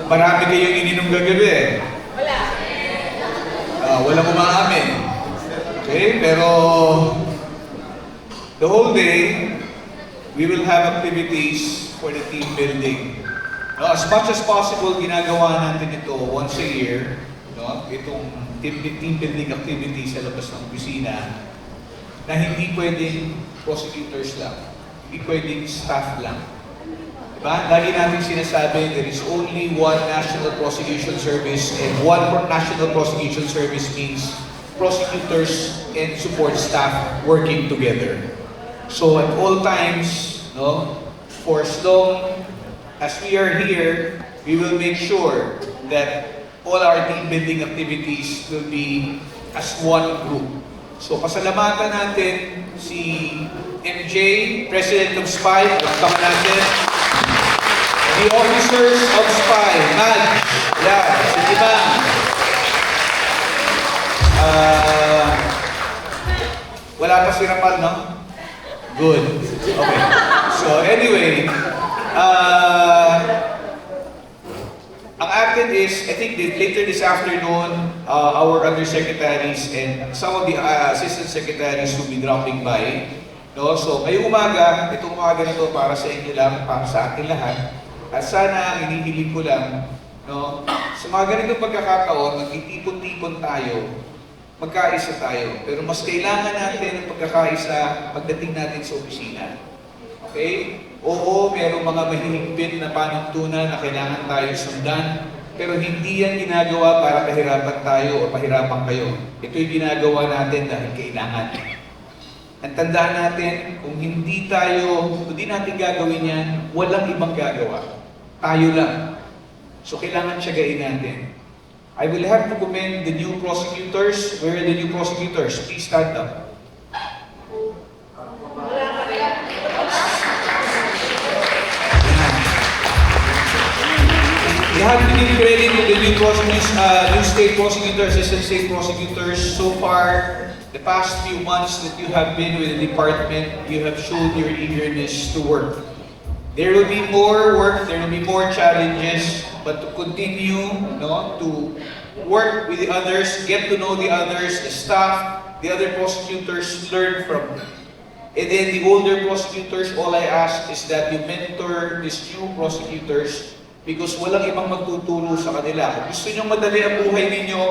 Marami kayong ininom gagabi eh. Wala. Walang umaamin. Okay? Pero the whole day, we will have activities for the team building. No, as much as possible, ginagawa natin ito once a year. No? Itong team building activities sa labas ng opisina na hindi pwedeng prosecutors lang. Hindi pwedeng staff lang. Diba? Lagi natin sinasabi, there is only one National Prosecution Service, and one National Prosecution Service means prosecutors and support staff working together. So at all times, no, for as long as we are here, we will make sure that all our team building activities will be as one group. So pasalamatan natin si MJ, President of SPY, welcome natin. The officers of SPY, Mad, yan, si Ibang. Wala pa si Rapal, no? Good. Okay. So anyway, ang atin is, I think later this afternoon, our undersecretaries and some of the assistant secretaries will be dropping by. No? So ngayong umaga, itong umaga na ito para sa inyo lang, para sa atin lahat. At sana, hinihiling ko lang, no, sa mga ganitong pagkakataon, magtitipon-tipon tayo, magkaisa tayo. Pero mas kailangan natin ng pagkakaisa pagdating natin sa opisina. Okay? Oo, merong mga mahihigpit na panuntunan na kailangan tayo sundan, pero hindi yan ginagawa para pahirapan tayo o pahirapan kayo. Ito'y ginagawa natin dahil kailangan. Ang tandaan natin, kung hindi natin gagawin yan, walang ibang gagawa. Tayo lang. So, kailangan tiyagain natin. I will have to commend the new prosecutors. Where are the new prosecutors? Please stand up. We have to give credit to the new state prosecutors, assistant state prosecutors. So far, the past few months that you have been with the department, you have shown your eagerness to work. There will be more work, there will be more challenges, but to continue, no, to work with the others, get to know the others, the staff, the other prosecutors, learn from them. And then the older prosecutors, all I ask is that you mentor these new prosecutors because walang ibang magtuturo sa kanila. Kung gusto nyo madali ang buhay ninyo,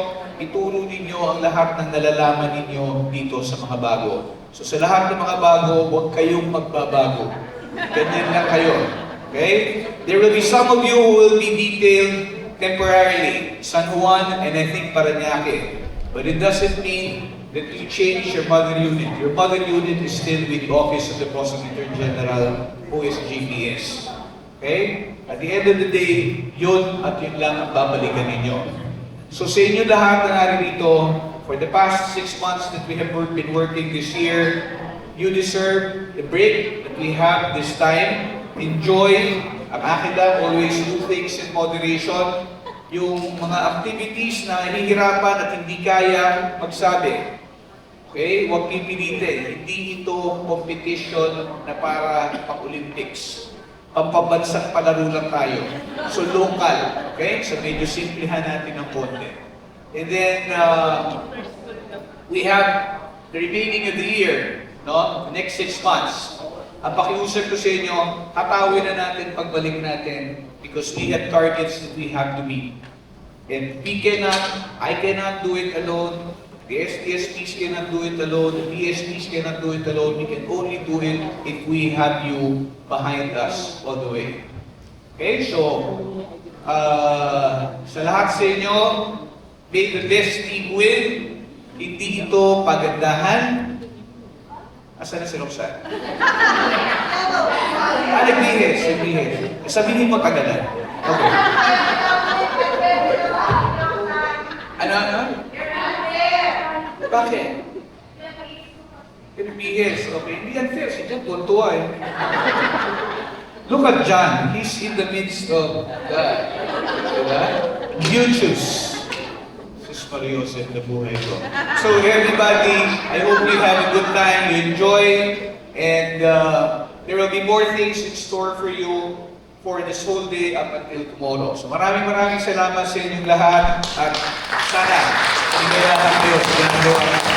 ituro ninyo ang lahat ng nalalaman ninyo dito sa mga bago. So sa lahat ng mga bago, huwag kayong magbabago. Ganyan lang kayo. Okay? There will be some of you who will be detailed temporarily. San Juan and I think Parañaque. But it doesn't mean that you change your mother unit. Your mother unit is still with the Office of the Prosecutor General, who is GPS. Okay? At the end of the day, yun at yun lang ang babalikan ninyo. So sa inyo lahat na naririto, for the past 6 months that we have been working this year, you deserve the break that we have this time. Enjoy. Ang akin lang, always do things in moderation. Yung mga activities na hihirapan at hindi kaya, magsabi. Okay? Huwag pipilitin. Hindi ito competition na para pang-Olympics. Pampabansang palaro lang tayo. So local. Okay? So medyo simplihan natin ng konti. And then, we have the remaining of the year. No? Next 6 months. Ang pakiusap ko sa inyo, hatawin na natin pagbalik natin because we have targets that we have to meet. And I cannot do it alone. The STSPs cannot do it alone. The DSPs cannot do it alone. We can only do it if we have you behind us all the way. Okay, so, sa lahat sa inyo, may the best team win. Hindi ito pagandahan. Asa na si Roxanne? Nagbihis. Sabihin mo tagalan. Okay. Ano? Bakit? Nagbihis. Okay. Hindi yan fair. Si John, tuwa eh. Look at John. He's in the midst of the YouTubes. Joseph na buhay ko. So everybody, I hope you have a good time, you enjoy, and there will be more things in store for you for this whole day up until tomorrow. So maraming salamat sa inyong lahat at sana hinigayahan kayo sa ginagawa natin.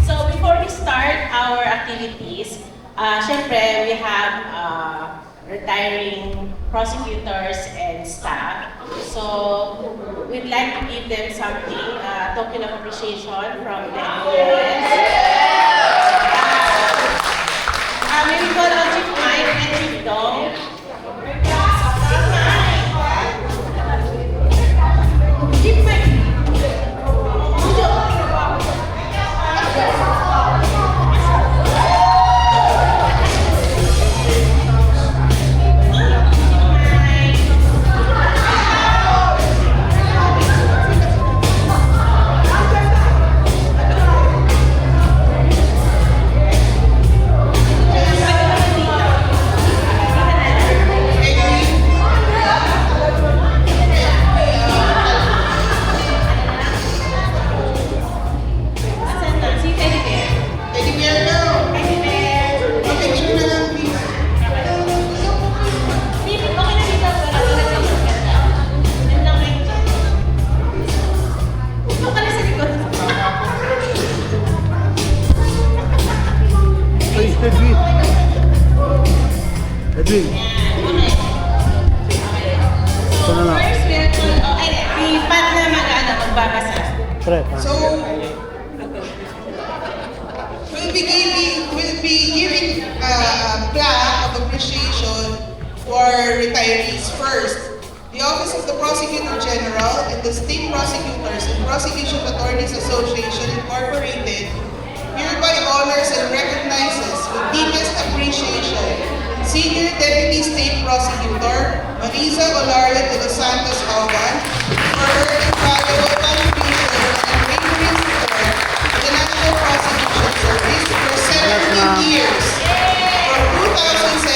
So before we start our activities, syempre we have retiring prosecutors and staff. So we'd like to give them something, token of appreciation from them. May we call out Chief Mike and Chief Dong. Chief Mike. Edwin. So first, si Pat na magbabasa. So, we'll be giving a plaque of appreciation to our retirees first. The Office of the Prosecutor General and the State Prosecutors and Prosecution Attorneys Association Incorporated hereby honors and recognizes with deepest appreciation Senior Deputy State Prosecutor Marisa Olario de los Santos Auban for her invaluable contribution and unwavering support to the National Prosecution Service for 17 years from 2006